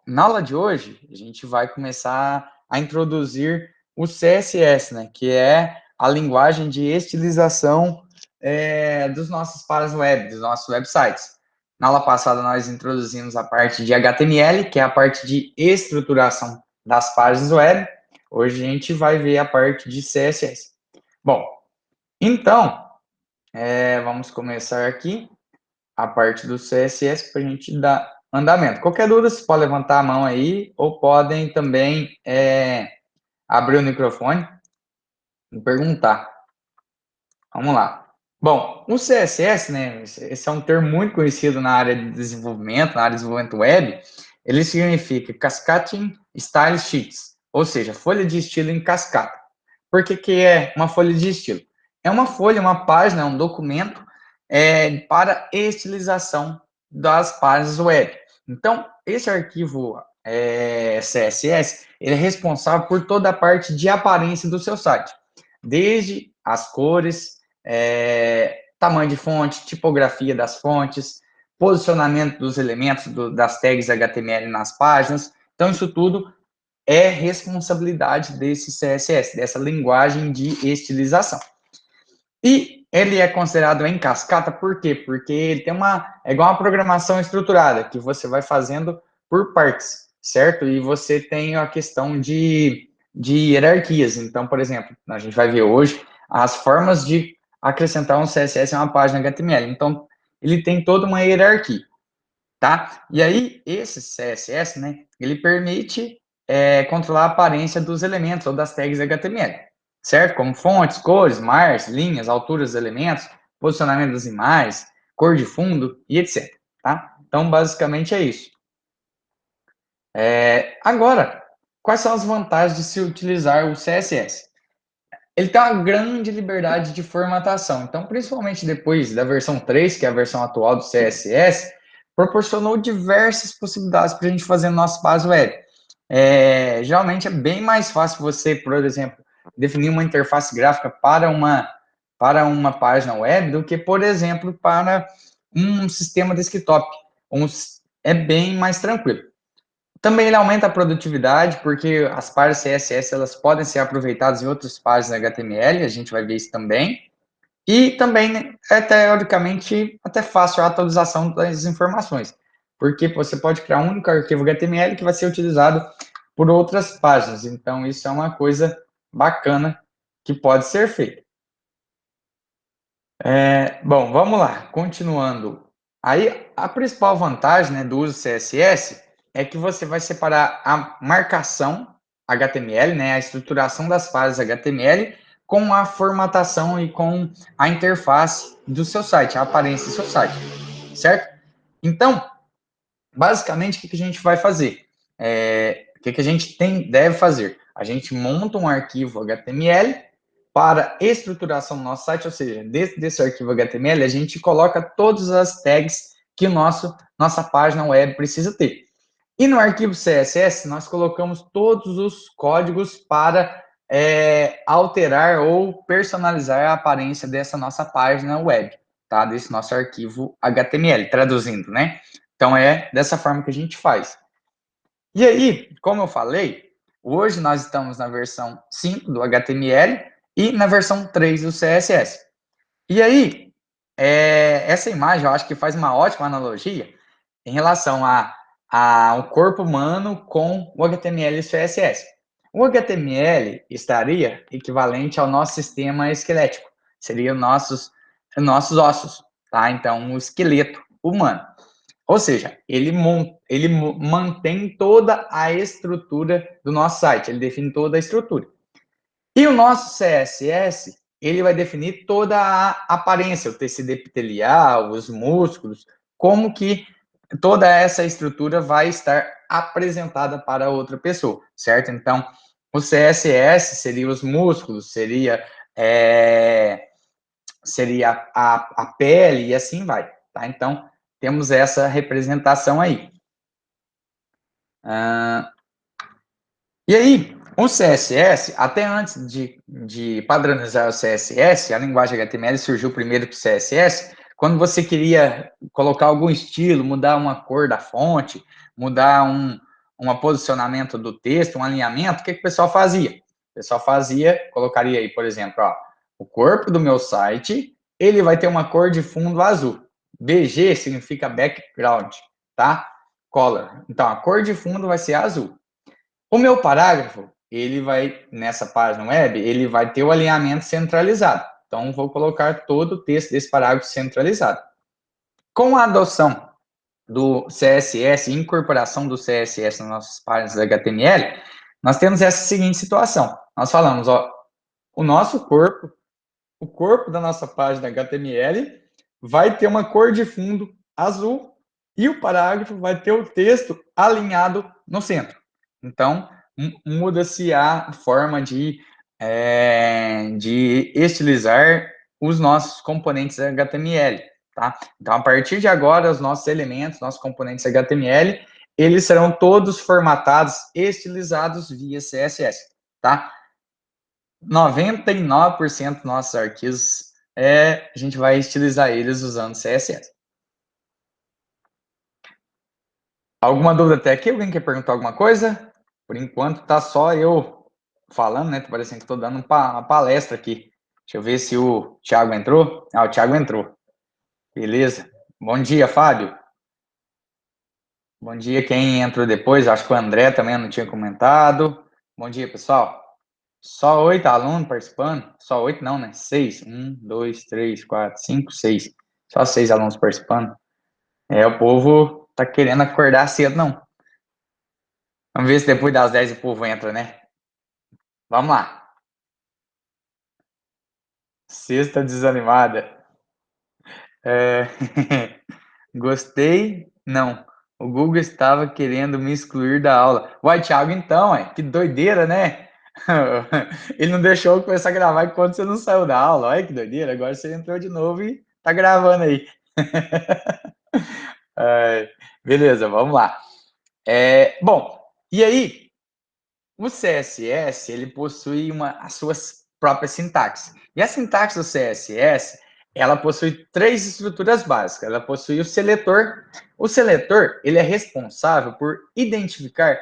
na aula de hoje, a gente vai começar a introduzir o CSS, né, que é a linguagem de estilização dos nossos páginas web, dos nossos websites. Na aula passada, nós introduzimos a parte de HTML, que é a parte de estruturação das páginas web. Hoje a gente vai ver a parte de CSS. Bom, então, vamos começar aqui a parte do CSS para a gente dar andamento. Qualquer dúvida, você pode levantar a mão aí, ou podem também abrir o microfone e perguntar. Vamos lá. Bom, o CSS, né, esse é um termo muito conhecido na área de desenvolvimento, na área de desenvolvimento web. Ele significa Cascading Style Sheets, ou seja, folha de estilo em cascata. Por que é uma folha de estilo? É uma folha, uma página, um documento para estilização das páginas web. Então, esse arquivo CSS, ele é responsável por toda a parte de aparência do seu site, desde as cores, tamanho de fonte, tipografia das fontes, posicionamento dos elementos das tags HTML nas páginas. Então, isso tudo é responsabilidade desse CSS, dessa linguagem de estilização. E ele é considerado em cascata por quê? Porque ele tem é igual uma programação estruturada, que você vai fazendo por partes, certo? E você tem a questão de hierarquias. Então, por exemplo, a gente vai ver hoje as formas de acrescentar um CSS em uma página HTML. Então, ele tem toda uma hierarquia, tá? E aí, esse CSS, né, ele permite controlar a aparência dos elementos ou das tags HTML, certo? Como fontes, cores, margens, linhas, alturas dos elementos, posicionamento das imagens, cor de fundo e etc, tá? Então, basicamente é isso. Agora, quais são as vantagens de se utilizar o CSS? Ele tem uma grande liberdade de formatação. Então, principalmente depois da versão 3, que é a versão atual do CSS, proporcionou diversas possibilidades para a gente fazer no nosso base web. Geralmente é bem mais fácil você, por exemplo, definir uma interface gráfica para uma página web do que, por exemplo, para um sistema desktop. É bem mais tranquilo. Também ele aumenta a produtividade, porque as páginas CSS elas podem ser aproveitadas em outras páginas HTML, a gente vai ver isso também. E também né, é teoricamente até fácil a atualização das informações, porque você pode criar um único arquivo HTML que vai ser utilizado por outras páginas. Então, isso é uma coisa bacana que pode ser feita. Bom, vamos lá, continuando. Aí, a principal vantagem, né, do uso do CSS é que você vai separar a marcação HTML, né, a estruturação das páginas HTML, com a formatação e com a interface do seu site, a aparência do seu site, certo? Então, basicamente, o que a gente vai fazer? O que a gente deve fazer? A gente monta um arquivo HTML para estruturação do nosso site, ou seja, dentro desse arquivo HTML, a gente coloca todas as tags que nossa página web precisa ter. E no arquivo CSS, nós colocamos todos os códigos para alterar ou personalizar a aparência dessa nossa página web, tá? Desse nosso arquivo HTML, traduzindo, né? Então, é dessa forma que a gente faz. E aí, como eu falei, hoje nós estamos na versão 5 do HTML e na versão 3 do CSS. E aí, essa imagem eu acho que faz uma ótima analogia em relação ao corpo humano com o HTML e o CSS. O HTML estaria equivalente ao nosso sistema esquelético, seriam nossos ossos, tá? Então, o esqueleto humano. Ou seja, ele mantém toda a estrutura do nosso site, ele define toda a estrutura. E o nosso CSS, ele vai definir toda a aparência, o tecido epitelial, os músculos, como que toda essa estrutura vai estar apresentada para outra pessoa, certo? Então, o CSS seria os músculos, seria a pele e assim vai, tá? Então, temos essa representação aí. E aí, o CSS, até antes de padronizar o CSS, a linguagem HTML surgiu primeiro para o CSS, quando você queria colocar algum estilo, mudar uma cor da fonte, mudar posicionamento do texto, um alinhamento, o que o pessoal fazia? O pessoal colocaria aí, por exemplo, ó, o corpo do meu site, ele vai ter uma cor de fundo azul. BG significa background, tá? Color. Então, a cor de fundo vai ser azul. O meu parágrafo, ele vai, nessa página web, ele vai ter o alinhamento centralizado. Então, vou colocar todo o texto desse parágrafo centralizado. Com a adoção do CSS, incorporação do CSS nas nossas páginas HTML, nós temos essa seguinte situação. Nós falamos, ó, o corpo da nossa página HTML vai ter uma cor de fundo azul e o parágrafo vai ter o texto alinhado no centro. Então, muda-se a forma de estilizar os nossos componentes HTML, tá? Então, a partir de agora, os nossos elementos, nossos componentes HTML, eles serão todos formatados, estilizados via CSS, tá? 99% dos nossos arquivos, a gente vai estilizar eles usando CSS. Alguma dúvida até aqui? Alguém quer perguntar alguma coisa? Por enquanto, tá só eu falando, né? Tá parecendo que estou dando uma palestra aqui. Deixa eu ver se o Thiago entrou. Ah, o Thiago entrou. Beleza. Bom dia, Fábio. Bom dia quem entrou depois. Acho que o André também não tinha comentado. Bom dia, pessoal. Só 8 alunos participando? Só 8 não, né? 6. 1, 2, 3, 4, 5, 6. Só 6 alunos participando. O povo tá querendo acordar cedo, não. Vamos ver se depois das 10 o povo entra, né? Vamos lá. Sexta desanimada. Gostei? Não. O Google estava querendo me excluir da aula. Uai, Thiago, então, que doideira, né? Ele não deixou eu começar a gravar enquanto você não saiu da aula. Olha que doideira. Agora você entrou de novo e tá gravando aí. Beleza, vamos lá. Bom, e aí, o CSS, ele possui as suas próprias sintaxes. E a sintaxe do CSS, ela possui 3 estruturas básicas. Ela possui o seletor. O seletor, ele é responsável por identificar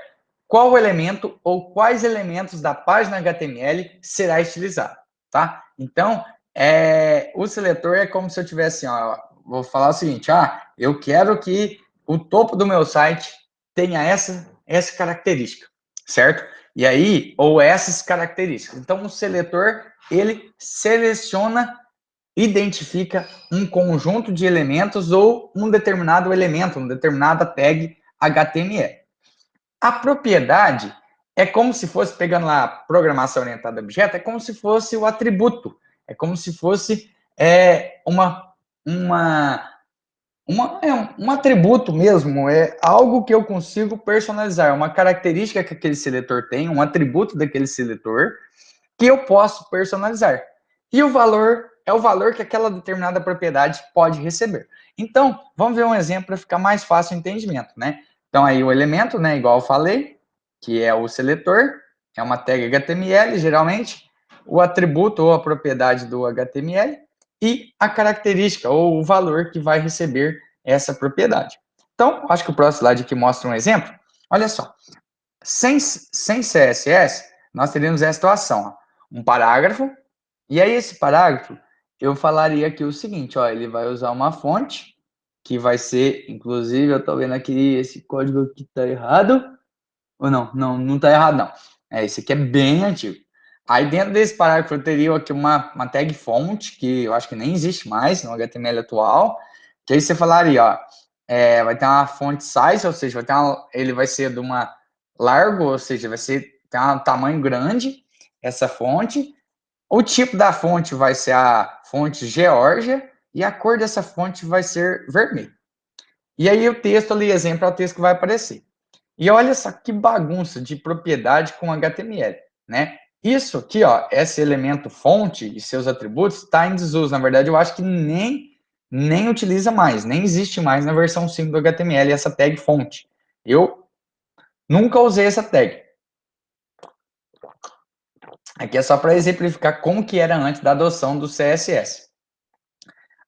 qual elemento ou quais elementos da página HTML será estilizado, tá? Então, o seletor é como se eu tivesse, ó, vou falar o seguinte, eu quero que o topo do meu site tenha essa característica, certo? E aí, ou essas características. Então, o seletor, ele seleciona, identifica um conjunto de elementos ou um determinado elemento, uma determinada tag HTML. A propriedade é como se fosse, pegando lá a programação orientada a objeto, é como se fosse o atributo, é como se fosse um atributo mesmo, é algo que eu consigo personalizar, uma característica que aquele seletor tem, um atributo daquele seletor, que eu posso personalizar. E o valor é o valor que aquela determinada propriedade pode receber. Então, vamos ver um exemplo para ficar mais fácil o entendimento, né? Então, aí o elemento, né, igual eu falei, que é o seletor, é uma tag HTML, geralmente, o atributo ou a propriedade do HTML e a característica ou o valor que vai receber essa propriedade. Então, acho que o próximo slide aqui mostra um exemplo. Olha só, sem CSS, nós teríamos essa situação, ó, um parágrafo, e aí esse parágrafo, eu falaria aqui o seguinte, ó, ele vai usar uma fonte, que vai ser, inclusive, eu tô vendo aqui, esse código aqui tá errado, ou não? Não tá errado, não. Esse aqui é bem antigo. Aí dentro desse parágrafo eu teria aqui uma tag fonte, que eu acho que nem existe mais no HTML atual, que aí você falaria, ó, vai ter uma fonte size, ou seja, ele vai ser de uma largo, ou seja, tem um tamanho grande, essa fonte. O tipo da fonte vai ser a fonte Geórgia, e a cor dessa fonte vai ser vermelho. E aí o texto ali, exemplo, é o texto que vai aparecer. E olha só que bagunça de propriedade com HTML, né? Isso aqui, ó, esse elemento fonte e seus atributos está em desuso. Na verdade, eu acho que nem utiliza mais, nem existe mais na versão 5 do HTML essa tag fonte. Eu nunca usei essa tag. Aqui é só para exemplificar como que era antes da adoção do CSS.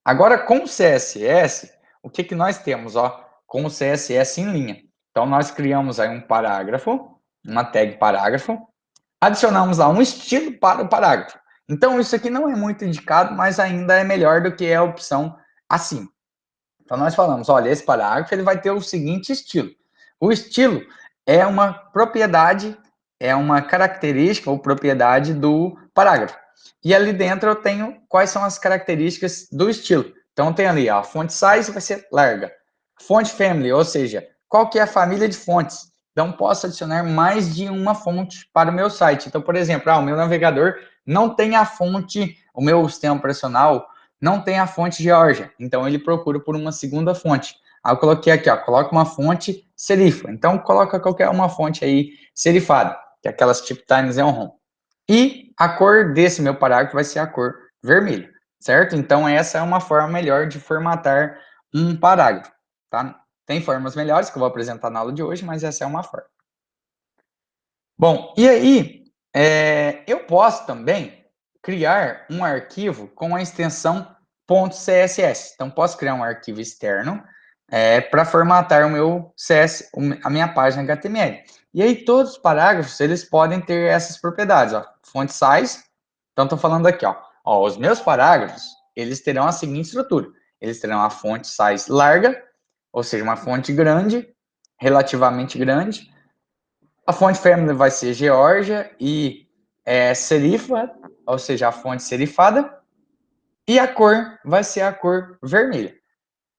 Agora, com o CSS, o que nós temos, ó, com o CSS em linha? Então, nós criamos aí um parágrafo, uma tag parágrafo, adicionamos lá um estilo para o parágrafo. Então, isso aqui não é muito indicado, mas ainda é melhor do que a opção acima. Então, nós falamos, olha, esse parágrafo ele vai ter o seguinte estilo. O estilo é uma propriedade, é uma característica ou propriedade do parágrafo. E ali dentro eu tenho quais são as características do estilo. Então, tem ali, ó, a font size vai ser larga. Font family, ou seja, qual que é a família de fontes. Então, posso adicionar mais de uma fonte para o meu site. Então, por exemplo, o meu navegador não tem a fonte, o meu sistema operacional não tem a fonte Georgia, então ele procura por uma segunda fonte. Aí eu coloquei aqui, ó, coloca uma fonte serifa. Então, coloca qualquer uma fonte aí serifada, que é aquelas tipo Times New Roman. E a cor desse meu parágrafo vai ser a cor vermelha, certo? Então, essa é uma forma melhor de formatar um parágrafo, tá? Tem formas melhores que eu vou apresentar na aula de hoje, mas essa é uma forma. Bom, e aí, eu posso também criar um arquivo com a extensão .css. Então, posso criar um arquivo externo para formatar o meu CS, a minha página HTML. E aí, todos os parágrafos, eles podem ter essas propriedades, ó. Font size. Então, estou falando aqui, ó, os meus parágrafos, eles terão a seguinte estrutura. Eles terão a font size larga, ou seja, uma fonte grande, relativamente grande. A fonte family vai ser Geórgia e serifa, ou seja, a fonte serifada. E a cor vai ser a cor vermelha.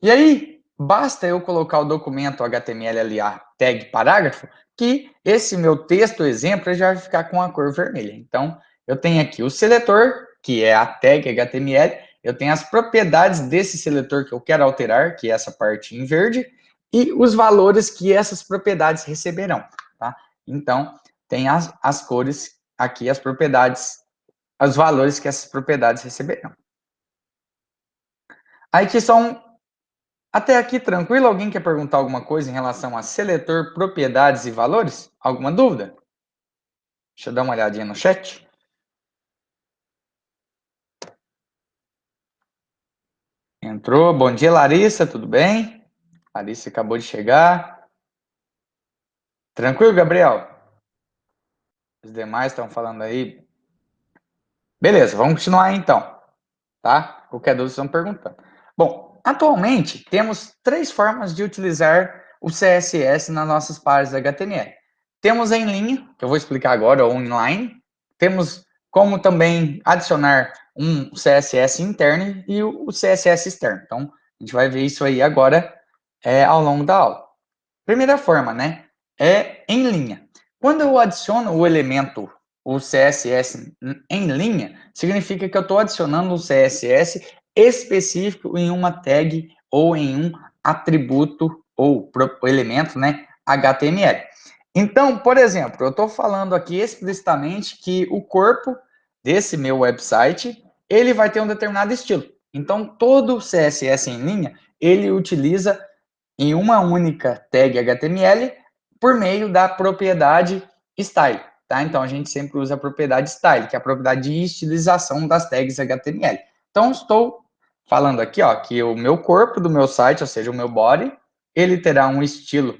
E aí, basta eu colocar o documento HTML ali, a tag parágrafo, que esse meu texto exemplo já vai ficar com a cor vermelha. Então, eu tenho aqui o seletor, que é a tag HTML, eu tenho as propriedades desse seletor que eu quero alterar, que é essa parte em verde, e os valores que essas propriedades receberão, tá? Então, tem as cores aqui, as propriedades, os valores que essas propriedades receberão. Aí que são até aqui, tranquilo? Alguém quer perguntar alguma coisa em relação a seletor, propriedades e valores? Alguma dúvida? Deixa eu dar uma olhadinha no chat. Entrou. Bom dia, Larissa, tudo bem? Larissa acabou de chegar. Tranquilo, Gabriel? Os demais estão falando aí. Beleza, vamos continuar aí, então, tá? Qualquer dúvida, estão perguntando. Bom, atualmente temos 3 formas de utilizar o CSS nas nossas páginas HTML. Temos em linha, que eu vou explicar agora, ou online. Temos como também adicionar um CSS interno e o CSS externo. Então, a gente vai ver isso aí agora ao longo da aula. Primeira forma, né? É em linha. Quando eu adiciono o elemento, o CSS em linha, significa que eu estou adicionando o CSS específico em uma tag ou em um atributo ou elemento, né? HTML. Então, por exemplo, eu estou falando aqui explicitamente que o corpo desse meu website, ele vai ter um determinado estilo. Então, todo o CSS em linha, ele utiliza em uma única tag HTML por meio da propriedade style, tá? Então, a gente sempre usa a propriedade style, que é a propriedade de estilização das tags HTML. Então, estou falando aqui, ó, que o meu corpo do meu site, ou seja, o meu body, ele terá um estilo,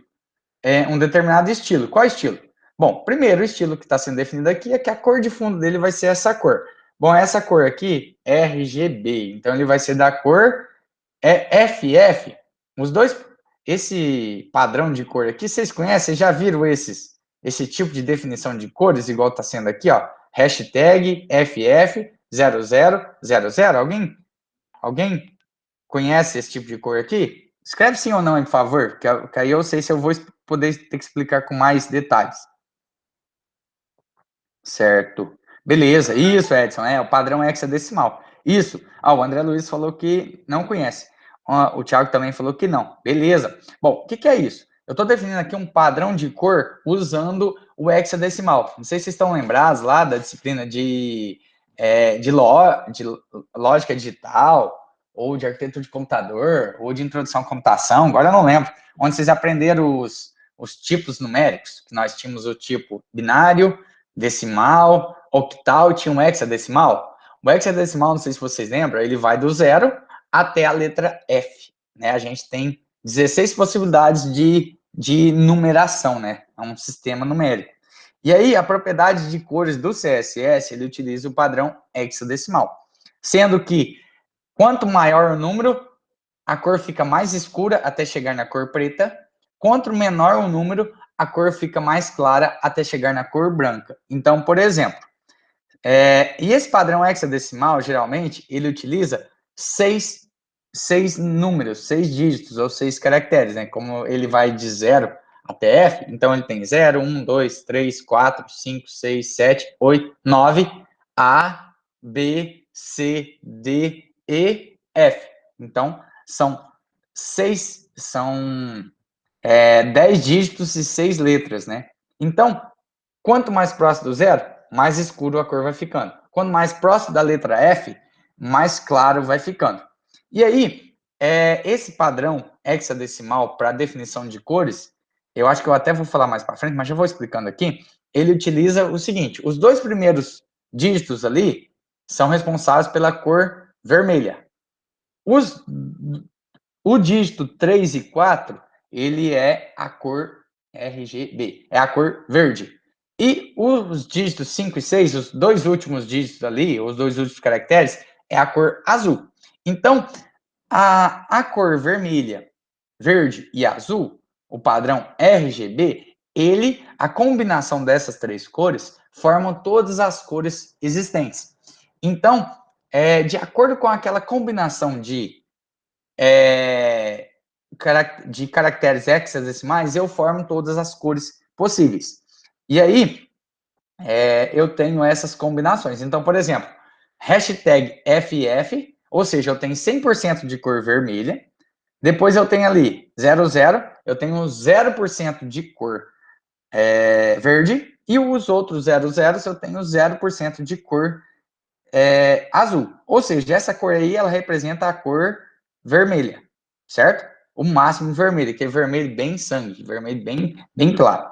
um determinado estilo. Qual estilo? Bom, primeiro, o estilo que está sendo definido aqui é que a cor de fundo dele vai ser essa cor. Bom, essa cor aqui é RGB, então ele vai ser da cor FF. Os dois, esse padrão de cor aqui, vocês conhecem? Já viram esse tipo de definição de cores, igual está sendo aqui, ó? Hashtag FF0000. Alguém conhece esse tipo de cor aqui? Escreve sim ou não, por favor, que aí eu sei se eu vou poder ter que explicar com mais detalhes. Certo. Beleza, isso, Edson, é o padrão hexadecimal. Isso. O André Luiz falou que não conhece. O Thiago também falou que não. Beleza. Bom, o que é isso? Eu estou definindo aqui um padrão de cor usando o hexadecimal. Não sei se vocês estão lembrados lá da disciplina de lógica digital, ou de arquitetura de computador, ou de introdução à computação, agora eu não lembro, onde vocês aprenderam os tipos numéricos. Nós tínhamos o tipo binário, decimal, octal, tinha um hexadecimal. O hexadecimal, não sei se vocês lembram, ele vai do 0 até a letra F, né? A gente tem 16 possibilidades de de numeração, né? É um sistema numérico. E aí, a propriedade de cores do CSS, ele utiliza o padrão hexadecimal, sendo que quanto maior o número, a cor fica mais escura até chegar na cor preta. Quanto menor o número, a cor fica mais clara até chegar na cor branca. Então, por exemplo, e esse padrão hexadecimal, geralmente, ele utiliza seis números, 6 dígitos ou 6 caracteres, né? Como ele vai de 0 até F, então ele tem 0, 1, 2, 3, 4, 5, 6, 7, 8, 9, A, B, C, D, E, F. Então, são 10 dígitos e 6 letras, né? Então, quanto mais próximo do zero, mais escuro a cor vai ficando. Quanto mais próximo da letra F, mais claro vai ficando. E aí, esse padrão hexadecimal para definição de cores, eu acho que eu até vou falar mais para frente, mas já vou explicando aqui. Ele utiliza o seguinte: os 2 primeiros dígitos ali são responsáveis pela cor vermelha. O dígito 3 e 4, ele é a cor RGB, é a cor verde. E os dígitos 5 e 6, os 2 últimos dígitos ali, os 2 últimos caracteres, é a cor azul. Então, a cor vermelha, verde e azul, o padrão RGB, a combinação dessas 3 cores formam todas as cores existentes. Então, de acordo com aquela combinação de caracteres hexadecimais, eu formo todas as cores possíveis. E aí, eu tenho essas combinações. Então, por exemplo, hashtag FF, ou seja, eu tenho 100% de cor vermelha. Depois eu tenho ali 00, eu tenho 0% de cor verde. E os outros 00 eu tenho 0% de cor azul. Ou seja, essa cor aí, ela representa a cor vermelha, certo? O máximo vermelho, que é vermelho bem sangue, vermelho bem claro.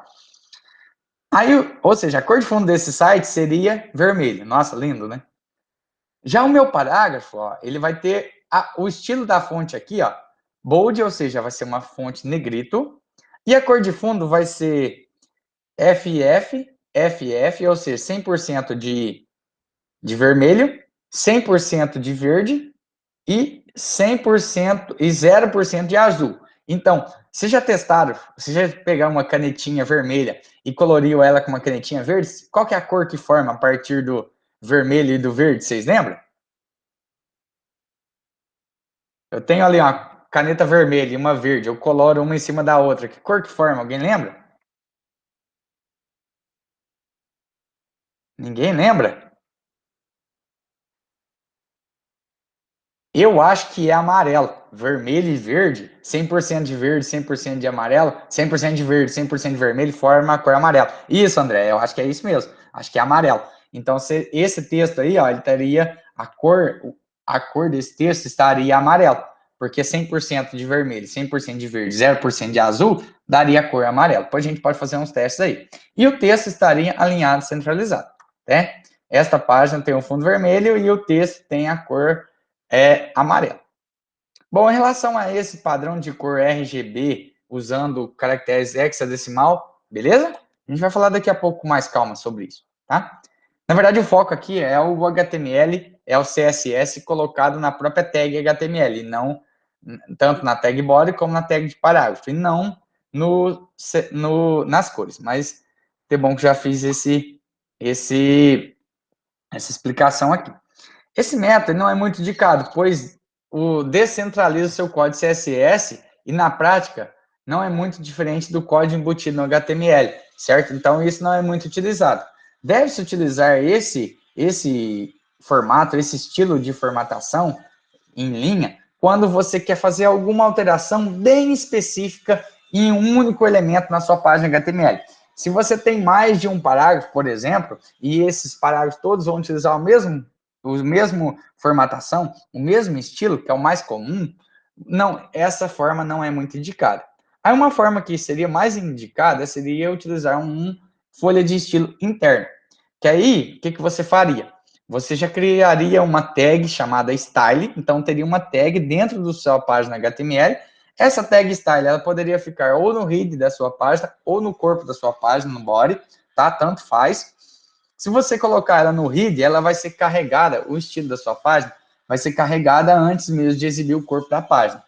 Aí, ou seja, a cor de fundo desse site seria vermelho. Nossa, lindo, né? Já o meu parágrafo, ó, ele vai ter o estilo da fonte aqui, ó, bold, ou seja, vai ser uma fonte negrito. E a cor de fundo vai ser FF, FF, ou seja, 100% de vermelho, 100% de verde e 100% e 0% de azul. Então, vocês já testaram, vocês já pegaram uma canetinha vermelha e coloriu ela com uma canetinha verde? Qual que é a cor que forma a partir do vermelho e do verde, vocês lembram? Eu tenho ali uma caneta vermelha e uma verde, eu coloro uma em cima da outra. Que cor que forma? Alguém lembra? Ninguém lembra? Eu acho que é amarelo. Vermelho e verde, 100% de verde, 100% de amarelo, 100% de verde, 100% de vermelho, forma a cor amarela. Isso, André, eu acho que é isso mesmo. Acho que é amarelo. Então, esse texto aí, ó, ele teria a cor desse texto estaria amarelo, porque 100% de vermelho, 100% de verde, 0% de azul, daria a cor amarela. Depois a gente pode fazer uns testes aí. E o texto estaria alinhado, centralizado, né? Esta página tem um fundo vermelho e o texto tem a cor amarelo. Bom, em relação a esse padrão de cor RGB, usando caracteres hexadecimal, beleza? A gente vai falar daqui a pouco com mais calma sobre isso, tá? Na verdade, o foco aqui é o HTML, é o CSS colocado na própria tag HTML, não tanto na tag body como na tag de parágrafo, e não nas cores. Mas é bom que já fiz essa explicação aqui. Esse método não é muito indicado, pois descentraliza o seu código CSS e, na prática, não é muito diferente do código embutido no HTML, certo? Então, isso não é muito utilizado. Deve-se utilizar esse formato, esse estilo de formatação em linha, quando você quer fazer alguma alteração bem específica em um único elemento na sua página HTML. Se você tem mais de um parágrafo, por exemplo, e esses parágrafos todos vão utilizar o mesmo formatação, o mesmo estilo, que é o mais comum, não, essa forma não é muito indicada. Aí uma forma que seria mais indicada seria utilizar folha de estilo interno. Que aí, o que você faria? Você já criaria uma tag chamada style, então teria uma tag dentro da sua página HTML. Essa tag style, ela poderia ficar ou no head da sua página, ou no corpo da sua página, no body, tá? Tanto faz. Se você colocar ela no head, ela vai ser carregada, o estilo da sua página vai ser carregada antes mesmo de exibir o corpo da página.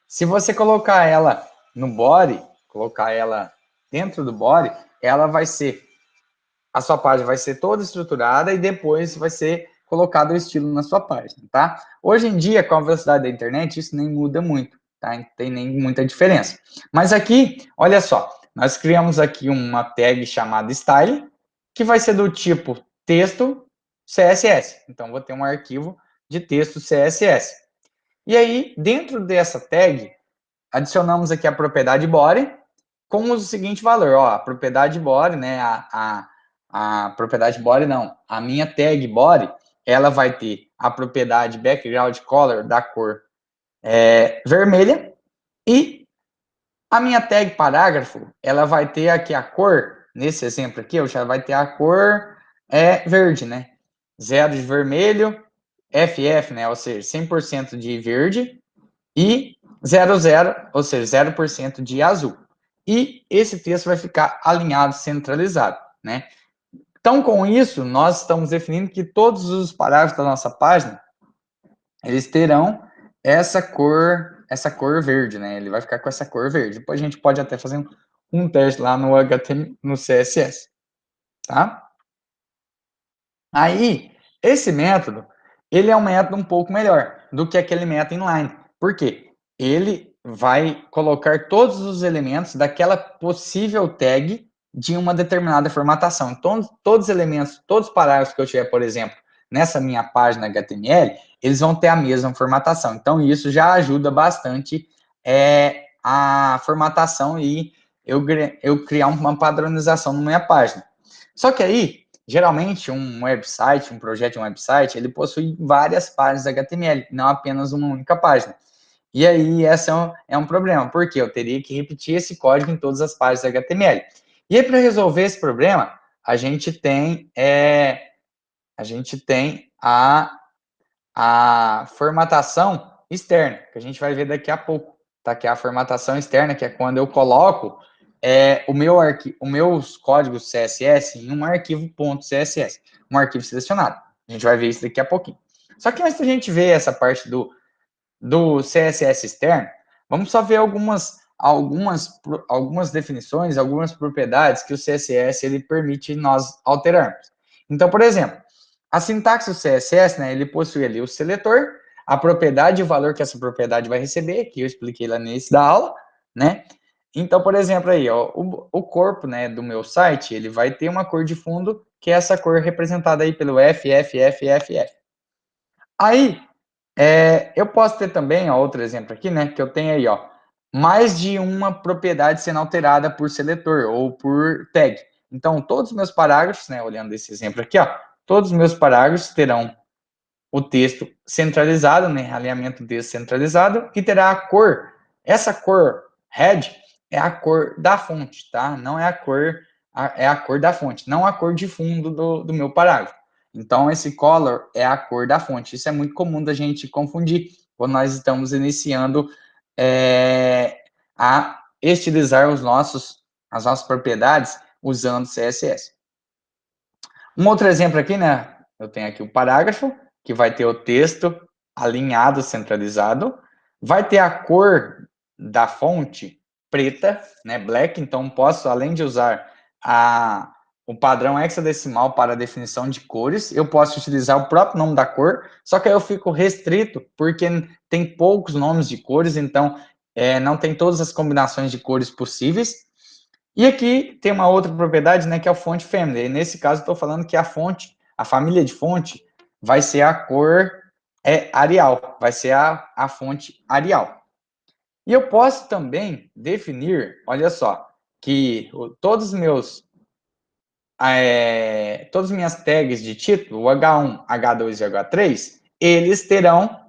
Se você colocar ela no body, colocar ela dentro do body, ela vai ser, a sua página vai ser toda estruturada e depois vai ser colocado o estilo na sua página, tá? Hoje em dia, com a velocidade da internet, isso nem muda muito, tá? Não tem nem muita diferença. Mas aqui, olha só, nós criamos aqui uma tag chamada style, que vai ser do tipo texto CSS. Então, vou ter um arquivo de texto CSS. E aí, dentro dessa tag, adicionamos aqui a propriedade body com o seguinte valor, ó, a propriedade body, né, a propriedade body não, a minha tag body, ela vai ter a propriedade background color da cor vermelha e a minha tag parágrafo, ela vai ter aqui a cor, nesse exemplo aqui, eu já vai ter a cor verde, né, 0 de vermelho, FF, né, ou seja, 100% de verde, e 00, ou seja, 0% de azul. E esse texto vai ficar alinhado, centralizado, né? Então, com isso, nós estamos definindo que todos os parágrafos da nossa página, eles terão essa cor verde, né? Ele vai ficar com essa cor verde. Depois a gente pode até fazer um teste lá no HTML, no CSS, tá? Aí, esse método, ele é um método um pouco melhor do que aquele método inline. Por quê? Ele vai colocar todos os elementos daquela possível tag de uma determinada formatação. Então, todos os elementos, todos os parágrafos que eu tiver, por exemplo, nessa minha página HTML, eles vão ter a mesma formatação. Então, isso já ajuda bastante a formatação e eu criar uma padronização na minha página. Só que aí, geralmente, um website, um projeto de um website, ele possui várias páginas HTML, não apenas uma única página. E aí, esse é um problema, porque eu teria que repetir esse código em todas as páginas HTML. E aí, para resolver esse problema, a gente tem a formatação externa, que a gente vai ver daqui a pouco, tá? Que é a formatação externa, que é quando eu coloco os meus códigos CSS em um arquivo .css, um arquivo selecionado. A gente vai ver isso daqui a pouquinho. Só que antes da gente ver essa parte do CSS externo, vamos só ver algumas definições, algumas propriedades que o CSS ele permite nós alterarmos. Então, por exemplo, a sintaxe do CSS, né, ele possui ali o seletor, a propriedade e o valor que essa propriedade vai receber, que eu expliquei lá nesse da aula, né? Então, por exemplo, aí, ó, o corpo, né, do meu site, ele vai ter uma cor de fundo, que é essa cor representada aí pelo FFFFF. Aí, eu posso ter também, ó, outro exemplo aqui, né, que eu tenho aí, ó, mais de uma propriedade sendo alterada por seletor ou por tag. Então, todos os meus parágrafos, né, olhando esse exemplo aqui, ó, todos os meus parágrafos terão o texto centralizado, né, alinhamento descentralizado, e terá a cor. Essa cor red é a cor da fonte, tá? Não é é a cor da fonte, não a cor de fundo do meu parágrafo. Então, esse color é a cor da fonte. Isso é muito comum da gente confundir quando nós estamos iniciando a estilizar as nossas propriedades usando CSS. Um outro exemplo aqui, né? Eu tenho aqui o parágrafo, que vai ter o texto alinhado, centralizado. Vai ter a cor da fonte preta, né? Black. Então, posso, além de usar o padrão hexadecimal para a definição de cores, eu posso utilizar o próprio nome da cor, só que aí eu fico restrito, porque tem poucos nomes de cores, então não tem todas as combinações de cores possíveis. E aqui tem uma outra propriedade, né, que é o font family. E nesse caso, estou falando que a fonte, a família de fonte, vai ser a cor Arial, vai ser a fonte Arial. E eu posso também definir, olha só, que todas as minhas tags de título, o H1, H2 e H3, eles terão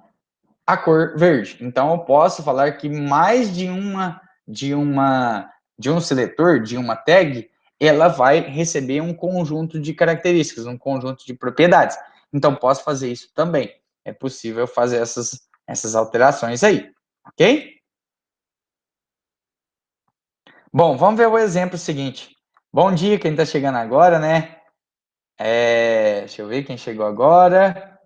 a cor verde. Então, eu posso falar que mais de um seletor, de uma tag, ela vai receber um conjunto de características, um conjunto de propriedades. Então, posso fazer isso também. É possível fazer essas alterações aí, ok? Bom, vamos ver o exemplo seguinte. Bom dia, quem está chegando agora, né? Deixa eu ver quem chegou agora.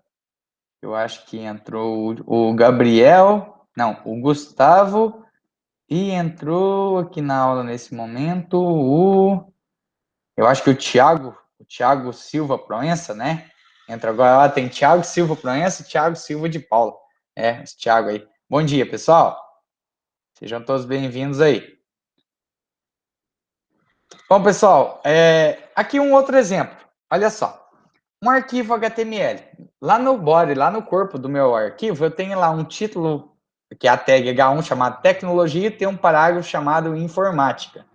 Eu acho que entrou o Gabriel, não, o Gustavo, e entrou aqui na aula nesse momento eu acho que o Thiago Silva Proença, né? Entra agora lá, tem Thiago Silva Proença e Thiago Silva de Paula. Esse Thiago aí. Bom dia, pessoal. Sejam todos bem-vindos aí. Bom, pessoal, aqui um outro exemplo. Olha só. Um arquivo HTML. Lá no body, lá no corpo do meu arquivo, eu tenho lá um título, que é a tag H1 chamado tecnologia, e tem um parágrafo chamado informática,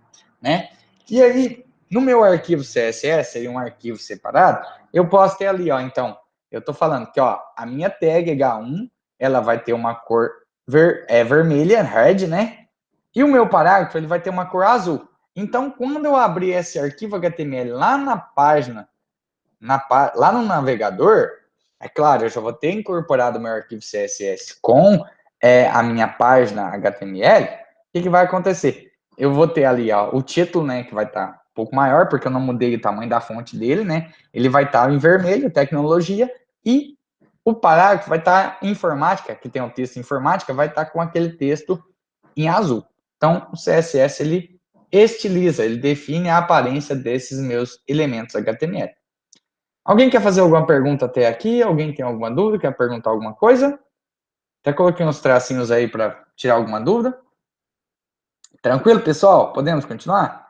né? E aí, no meu arquivo CSS, seria um arquivo separado, eu posso ter ali, ó, então, eu estou falando que, ó, a minha tag H1, ela vai ter uma cor vermelha, red, né? E o meu parágrafo, ele vai ter uma cor azul. Então, quando eu abrir esse arquivo HTML lá na página, lá no navegador, é claro, eu já vou ter incorporado o meu arquivo CSS com a minha página HTML. O que vai acontecer? Eu vou ter ali ó, o título, né, que vai estar um pouco maior, porque eu não mudei o tamanho da fonte dele, né? Ele vai estar em vermelho, tecnologia, e o parágrafo vai estar em informática, que tem um texto em informática, vai estar com aquele texto em azul. Então, o CSS, ele estiliza, ele define a aparência desses meus elementos HTML. Alguém quer fazer alguma pergunta até aqui? Alguém tem alguma dúvida? Quer perguntar alguma coisa? Até coloquei uns tracinhos aí para tirar alguma dúvida. Tranquilo, pessoal? Podemos continuar?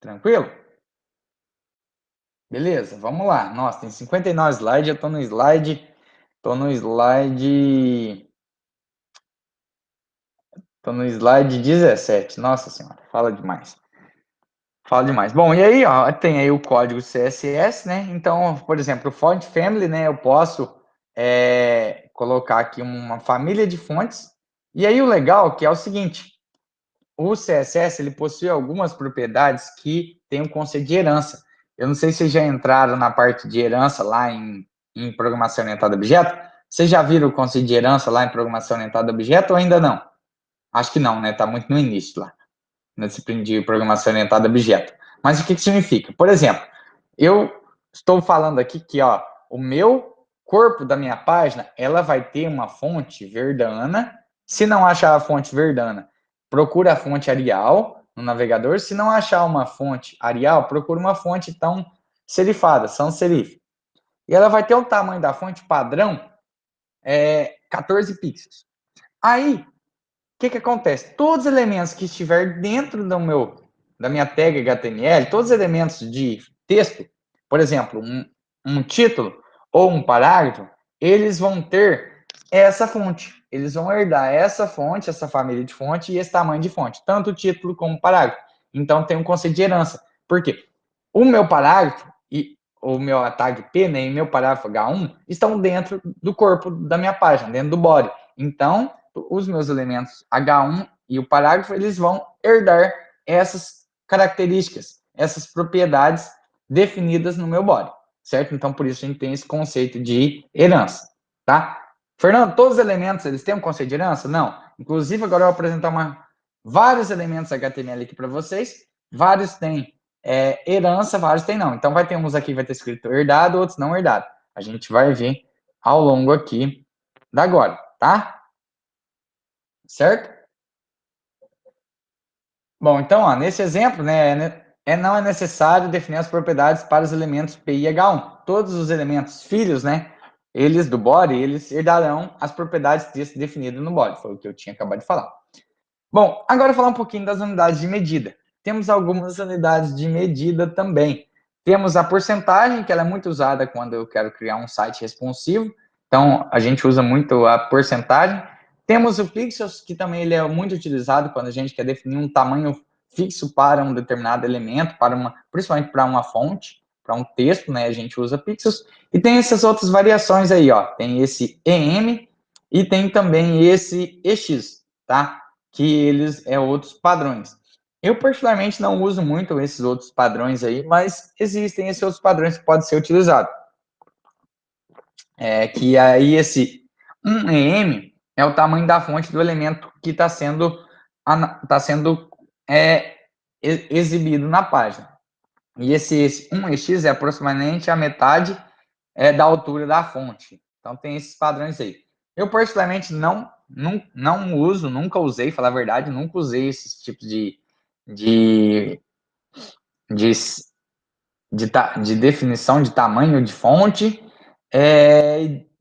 Tranquilo? Beleza, vamos lá. Nossa, tem 59 slides, eu estou no slide... Tô no slide 17. Nossa senhora, fala demais. Fala demais. Bom, e aí, ó, tem aí o código CSS, né? Então, por exemplo, o font family, né? Eu posso colocar aqui uma família de fontes. E aí o legal que é o seguinte, o CSS ele possui algumas propriedades que tem um conceito de herança. Eu não sei se vocês já entraram na parte de herança lá em programação orientada a objeto. Vocês já viram o conceito de herança lá em programação orientada a objeto ou ainda não? Acho que não, né? Tá muito no início lá na disciplina de programação orientada a objeto. Mas o que significa? Por exemplo, eu estou falando aqui que ó, o meu corpo da minha página, ela vai ter uma fonte verdana. Se não achar a fonte verdana, procura a fonte Arial no navegador. Se não achar uma fonte Arial, procura uma fonte então serifada, sans serif. E ela vai ter o tamanho da fonte padrão 14 pixels. Aí, que acontece? Todos os elementos que estiver dentro da minha tag HTML, todos os elementos de texto, por exemplo, um título ou um parágrafo, eles vão ter essa fonte. Eles vão herdar essa fonte, essa família de fonte e esse tamanho de fonte, tanto o título como o parágrafo. Então, tem um conceito de herança. Por quê? O meu parágrafo e o meu tag P, né, e meu parágrafo H1 estão dentro do corpo da minha página, dentro do body. Então, os meus elementos H1 e o parágrafo, eles vão herdar essas características, essas propriedades definidas no meu body, certo? Então, por isso a gente tem esse conceito de herança, tá? Fernando, todos os elementos, eles têm um conceito de herança? Não. Inclusive, agora eu vou apresentar vários elementos HTML aqui para vocês. Vários têm herança, vários têm não. Então, vai ter uns aqui que vai ter escrito herdado, outros não herdado. A gente vai ver ao longo aqui da agora, tá? Certo? Bom, então, ó, nesse exemplo, né, não é necessário definir as propriedades para os elementos P e H1. Todos os elementos filhos, né, eles do body, eles herdarão as propriedades desse definido no body. Foi o que eu tinha acabado de falar. Bom, agora falar um pouquinho das unidades de medida. Temos algumas unidades de medida também. Temos a porcentagem, que ela é muito usada quando eu quero criar um site responsivo. Então, a gente usa muito a porcentagem. Temos o pixels, que também ele é muito utilizado quando a gente quer definir um tamanho fixo para um determinado elemento, principalmente para uma fonte, para um texto, né? A gente usa pixels. E tem essas outras variações aí, ó. Tem esse EM e tem também esse EX, tá? Que eles outros padrões. Eu, particularmente, não uso muito esses outros padrões aí, mas existem esses outros padrões que podem ser utilizados. Que aí esse 1em é o tamanho da fonte do elemento que está sendo está sendo exibido na página. E esse 1x é aproximadamente a metade da altura da fonte. Então, tem esses padrões aí. Eu, particularmente, não uso, nunca usei, falar a verdade, nunca usei esses tipos de definição de tamanho de fonte,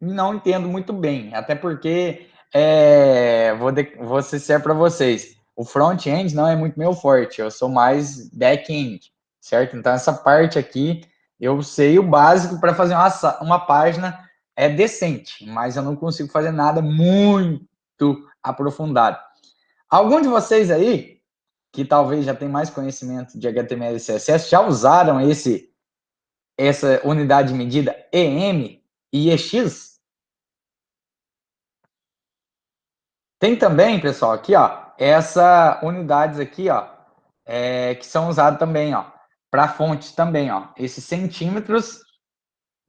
não entendo muito bem, até porque vou ser sincero para vocês, o front-end não é muito meu forte, eu sou mais back-end, certo? Então, essa parte aqui, eu sei o básico para fazer uma página decente, mas eu não consigo fazer nada muito aprofundado. Algum de vocês aí, que talvez já tem mais conhecimento de HTML e CSS, já usaram essa unidade de medida EM e EX? Tem também, pessoal, aqui, ó, essa unidades aqui, ó, que são usadas também, ó, para fontes também, ó, esses centímetros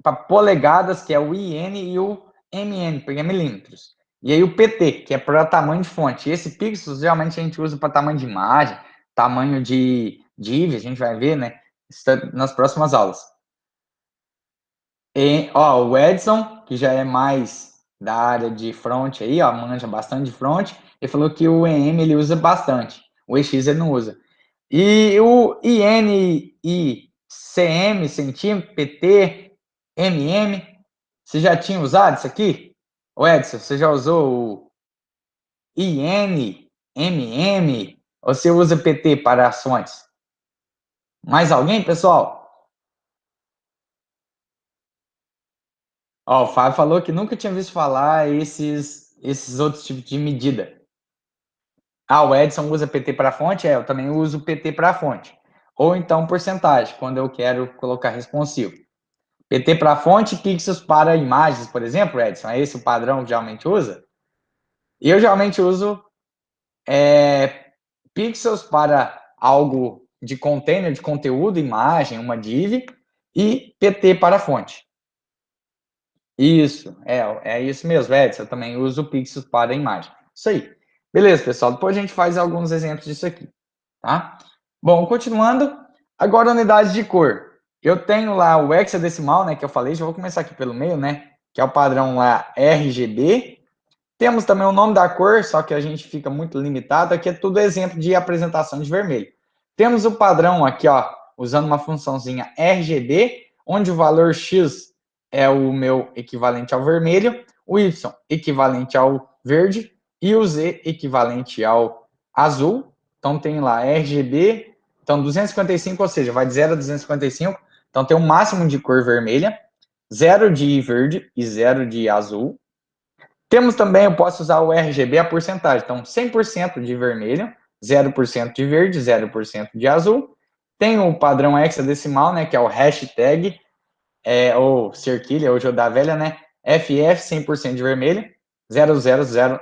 para polegadas, que é o IN e o MN, porque é milímetros. E aí o PT, que é para tamanho de fonte. E esse pixels, geralmente a gente usa para tamanho de imagem, tamanho de div, a gente vai ver, né, nas próximas aulas. E, ó, o Edson, que já é mais da área de front aí, ó, manja bastante de front, ele falou que o EM ele usa bastante, o EX ele não usa. E o IN e CM, centímetro, PT, MM, você já tinha usado isso aqui? O Edson, você já usou o IN, MM, ou você usa PT para as fontes? Mais alguém, pessoal? Ó, o Fábio falou que nunca tinha visto falar esses outros tipos de medida. Ah, o Edson usa PT para fonte? Eu também uso PT para fonte. Ou então porcentagem, quando eu quero colocar responsivo. PT para fonte, pixels para imagens, por exemplo, Edson, é esse o padrão que geralmente usa? Eu geralmente uso pixels para algo de container, de conteúdo, imagem, uma div, e PT para fonte. Isso, é isso mesmo, Edson. Eu também uso pixels para imagem. Isso aí. Beleza, pessoal. Depois a gente faz alguns exemplos disso aqui, tá? Bom, continuando. Agora, unidade de cor. Eu tenho lá o hexadecimal, né, que eu falei. Já vou começar aqui pelo meio, né? Que é o padrão lá RGB. Temos também o nome da cor, só que a gente fica muito limitado. Aqui é tudo exemplo de apresentação de vermelho. Temos o padrão aqui, ó, usando uma funçãozinha RGB, onde o valor X é o meu equivalente ao vermelho, o Y equivalente ao verde e o Z equivalente ao azul. Então tem lá RGB, então 255, ou seja, vai de 0 a 255. Então tem o máximo de cor vermelha, 0 de verde e 0 de azul. Temos também, eu posso usar o RGB, a porcentagem. Então, 100% de vermelho, 0% de verde, 0% de azul. Tem o padrão hexadecimal, né, que é o hashtag, ou cerquilha, hoje é o da velha, né, FF 100% de vermelho, 000,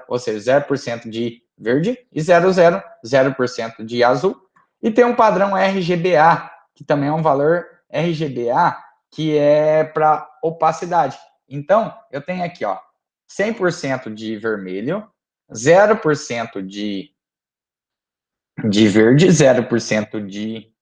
ou seja, 0% de verde, e 00, 0% de azul. E tem um padrão RGBA, que também é um valor RGBA, que é para opacidade. Então, eu tenho aqui, ó, 100% de vermelho, 0% de verde, 0%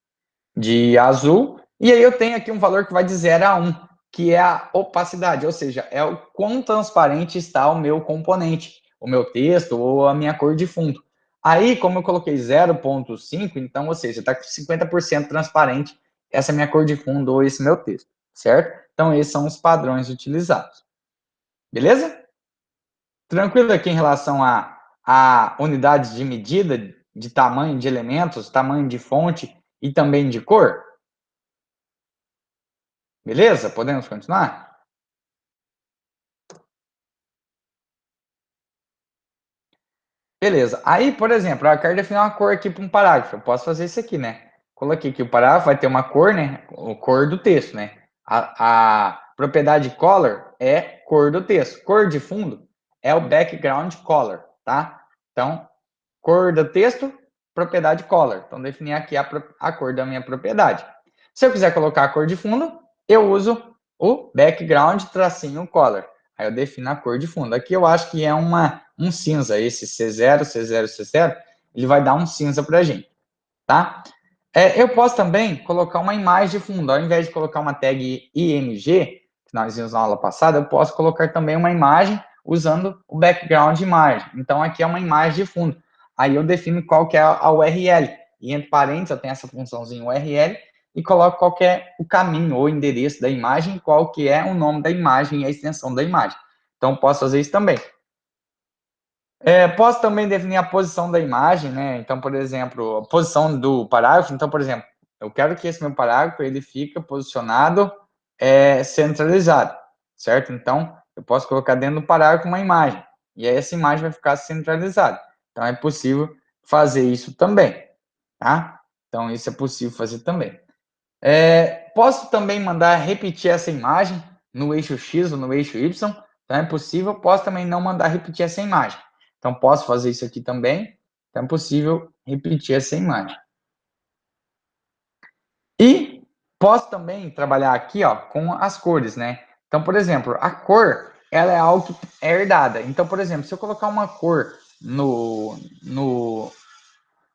de azul, e aí eu tenho aqui um valor que vai de 0 a 1, que é a opacidade, ou seja, é o quão transparente está o meu componente, o meu texto ou a minha cor de fundo. Aí, como eu coloquei 0,5, então, ou seja, está com 50% transparente essa minha cor de fundo ou esse meu texto, certo? Então, esses são os padrões utilizados. Beleza? Tranquilo aqui em relação a unidades de medida, de tamanho de elementos, tamanho de fonte e também de cor? Beleza? Podemos continuar? Beleza. Aí, por exemplo, eu quero definir uma cor aqui para um parágrafo. Eu posso fazer isso aqui, né? Coloquei aqui o parágrafo, vai ter uma cor, né? A cor do texto, né? A propriedade color é cor do texto. Cor de fundo é o background color, tá? Então, cor do texto, propriedade color. Então, definir aqui a cor da minha propriedade. Se eu quiser colocar a cor de fundo, eu uso o background tracinho color. Aí eu defino a cor de fundo. Aqui eu acho que é um cinza, esse C0, C0, C0. ele vai dar um cinza para a gente, tá? Eu posso também colocar uma imagem de fundo, ao invés de colocar uma tag IMG, que nós vimos na aula passada, eu posso colocar também uma imagem usando o background imagem. Então, aqui é uma imagem de fundo. Aí eu defino qual que é a URL. E entre parênteses, eu tenho essa funçãozinha URL e coloco qual que é o caminho ou endereço da imagem, qual que é o nome da imagem e a extensão da imagem. Então, posso fazer isso também. Posso também definir a posição da imagem, né? Então, por exemplo, a posição do parágrafo. Então, por exemplo, eu quero que esse meu parágrafo ele fique posicionado centralizado, certo? Então, eu posso colocar dentro do parágrafo uma imagem, e aí essa imagem vai ficar centralizada. Então, é possível fazer isso também, tá? Então, isso é possível fazer também. Posso também mandar repetir essa imagem no eixo X ou no eixo Y, então é possível. Posso também não mandar repetir essa imagem. Então, posso fazer isso aqui também. Então, é possível repetir essa imagem. E posso também trabalhar aqui, ó, com as cores, né? Então, por exemplo, a cor, ela é algo que é herdada. Então, por exemplo, se eu colocar uma cor no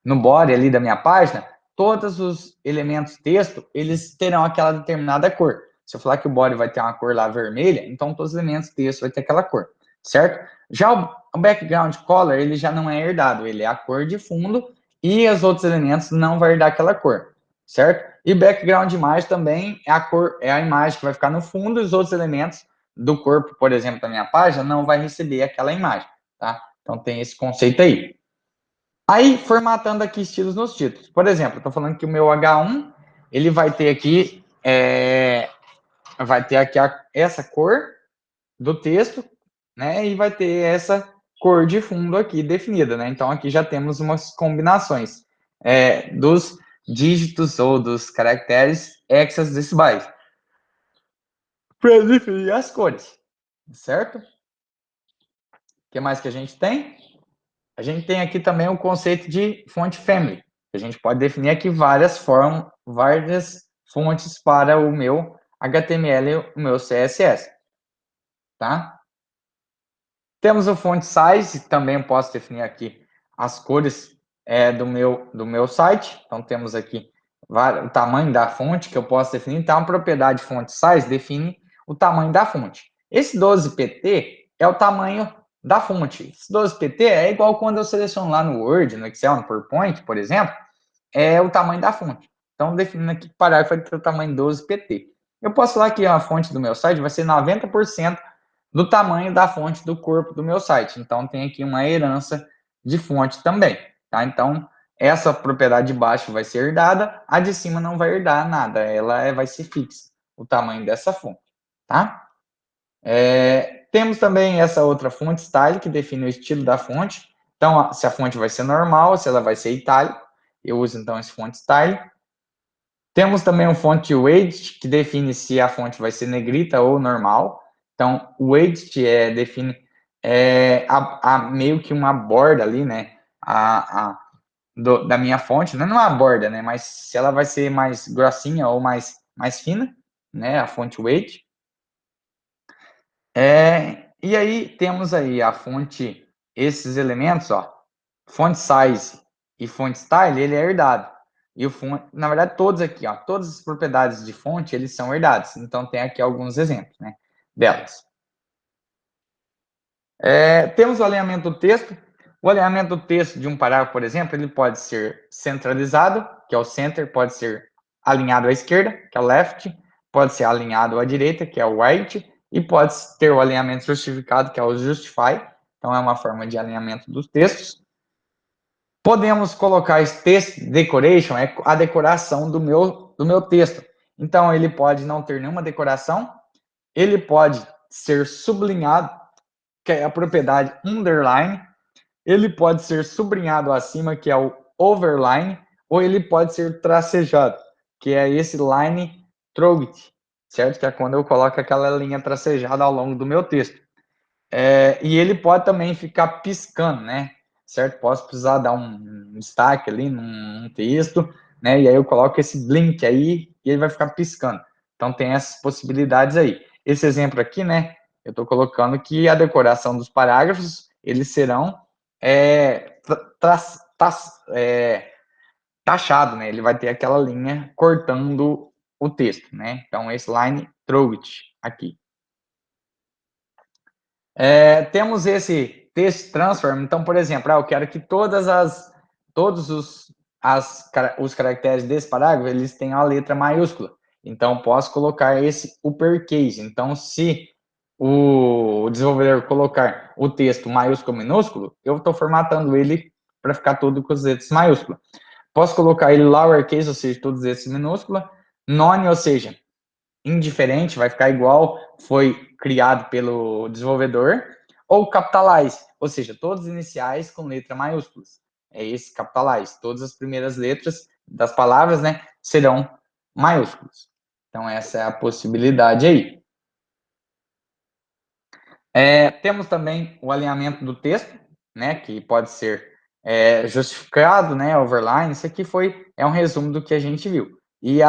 body ali da minha página, todos os elementos texto, eles terão aquela determinada cor. Se eu falar que o body vai ter uma cor lá vermelha, então todos os elementos texto vai ter aquela cor, certo? Já o background color, ele já não é herdado, ele é a cor de fundo e os outros elementos não vai herdar aquela cor, certo? E background imagem também é a cor, é a imagem que vai ficar no fundo e os outros elementos do corpo, por exemplo, da minha página, não vai receber aquela imagem, tá? Então tem esse conceito aí. Aí, formatando aqui estilos nos títulos. Por exemplo, eu estou falando que o meu H1, ele vai ter aqui, essa cor do texto, né? E vai ter essa cor de fundo aqui definida, né? Então, aqui já temos umas combinações dos dígitos ou dos caracteres hexadecimais para definir as cores, certo? O que mais que a gente tem? A gente tem aqui também o conceito de font family. A gente pode definir aqui várias fontes para o meu HTML e o meu CSS, tá? Temos o font size, também posso definir aqui as cores do meu site. Então, temos aqui o tamanho da fonte que eu posso definir. Então, a propriedade font size define o tamanho da fonte. Esse 12pt é o tamanho da fonte. Esse 12pt é igual quando eu seleciono lá no Word, no Excel, no PowerPoint, por exemplo, é o tamanho da fonte. Então, definindo aqui que o parágrafo vai ter o tamanho 12pt. Eu posso falar que a fonte do meu site vai ser 90% do tamanho da fonte do corpo do meu site. Então, tem aqui uma herança de fonte também, tá? Então, essa propriedade de baixo vai ser herdada, a de cima não vai herdar nada, ela vai ser fixa, o tamanho dessa fonte, tá? Temos também essa outra fonte style, que define o estilo da fonte. Então, se a fonte vai ser normal, se ela vai ser itálico, eu uso então esse fonte style. Temos também o fonte weight, que define se a fonte vai ser negrita ou normal. Então, o weight define meio que uma borda ali, né? Da minha fonte, não é uma borda, né? Mas se ela vai ser mais grossinha ou mais fina, né? A fonte weight. E aí temos aí a fonte, esses elementos, ó, font size e font style, ele é herdado. E o font, na verdade, todos aqui, ó, todas as propriedades de fonte, eles são herdados. Então, tem aqui alguns exemplos, né, delas. Temos o alinhamento do texto. O alinhamento do texto de um parágrafo, por exemplo, ele pode ser centralizado, que é o center, pode ser alinhado à esquerda, que é o left, pode ser alinhado à direita, que é o right, e pode ter o alinhamento justificado, que é o justify. Então, é uma forma de alinhamento dos textos. Podemos colocar esse text decoration, é a decoração do meu texto. Então, ele pode não ter nenhuma decoração, ele pode ser sublinhado, que é a propriedade underline, ele pode ser sublinhado acima, que é o overline, ou ele pode ser tracejado, que é esse line through, certo? Que é quando eu coloco aquela linha tracejada ao longo do meu texto. E ele pode também ficar piscando, né? Certo? Posso precisar dar um destaque ali num texto, né? E aí eu coloco esse blink aí e ele vai ficar piscando. Então tem essas possibilidades aí. Esse exemplo aqui, né? Eu estou colocando que a decoração dos parágrafos, eles serão taxado, né? Ele vai ter aquela linha cortando o texto, né? Então, esse line through it aqui. Temos esse text transform. Então, por exemplo, eu quero que todos os caracteres desse parágrafo eles tenham a letra maiúscula. Então, posso colocar esse uppercase. Então, se o desenvolvedor colocar o texto maiúsculo ou minúsculo, eu estou formatando ele para ficar tudo com as letras maiúsculas. Posso colocar ele lowercase, ou seja, todos esses minúscula, none, ou seja, indiferente, vai ficar igual foi criado pelo desenvolvedor, ou capitalize, ou seja, todos os iniciais com letra maiúsculas. É esse capitalize. Todas as primeiras letras das palavras, né, serão maiúsculas. Então, essa é a possibilidade aí. Temos também o alinhamento do texto, né, que pode ser justificado, né, overline. Isso aqui é um resumo do que a gente viu. E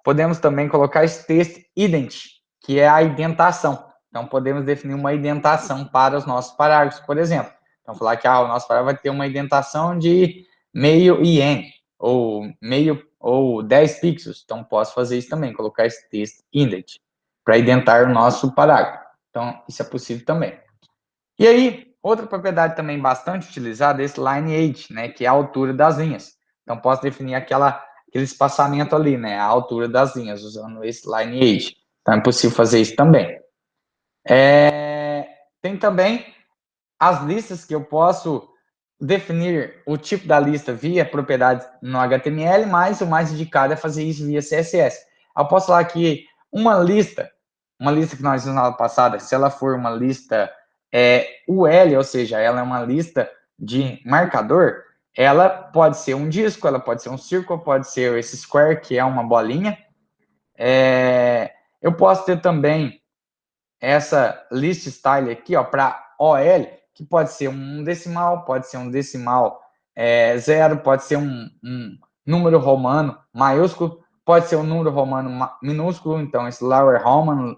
podemos também colocar esse texto ident, que é a indentação. Então, podemos definir uma indentação para os nossos parágrafos, por exemplo. Então, falar que o nosso parágrafo vai ter uma indentação de meio IN, ou meio ou 10 pixels. Então, posso fazer isso também, colocar esse texto indent, para indentar o nosso parágrafo. Então, isso é possível também. E aí, outra propriedade também bastante utilizada é esse lineage, né, que é a altura das linhas. Então, posso definir aquele espaçamento ali, né, a altura das linhas, usando esse lineage. Então, é possível fazer isso também. Tem também as listas que eu posso definir o tipo da lista via propriedades no HTML, mas o mais indicado é fazer isso via CSS. Eu posso falar que uma lista que nós vimos na aula passada, se ela for uma lista UL, ou seja, ela é uma lista de marcador, ela pode ser um disco, ela pode ser um círculo, pode ser esse square, que é uma bolinha. Eu posso ter também essa list style aqui, ó, para OL, que pode ser um decimal, pode ser um decimal zero, pode ser um número romano maiúsculo, pode ser um número romano minúsculo. Então, esse lower Roman,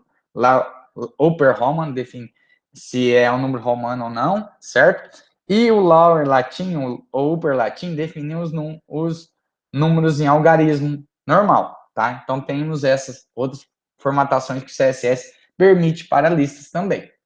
upper Roman define se é um número romano ou não, certo? E o lower latim, ou upper latim, define os números em algarismo normal, tá? Então, temos essas outras formatações que o CSS permite para listas também.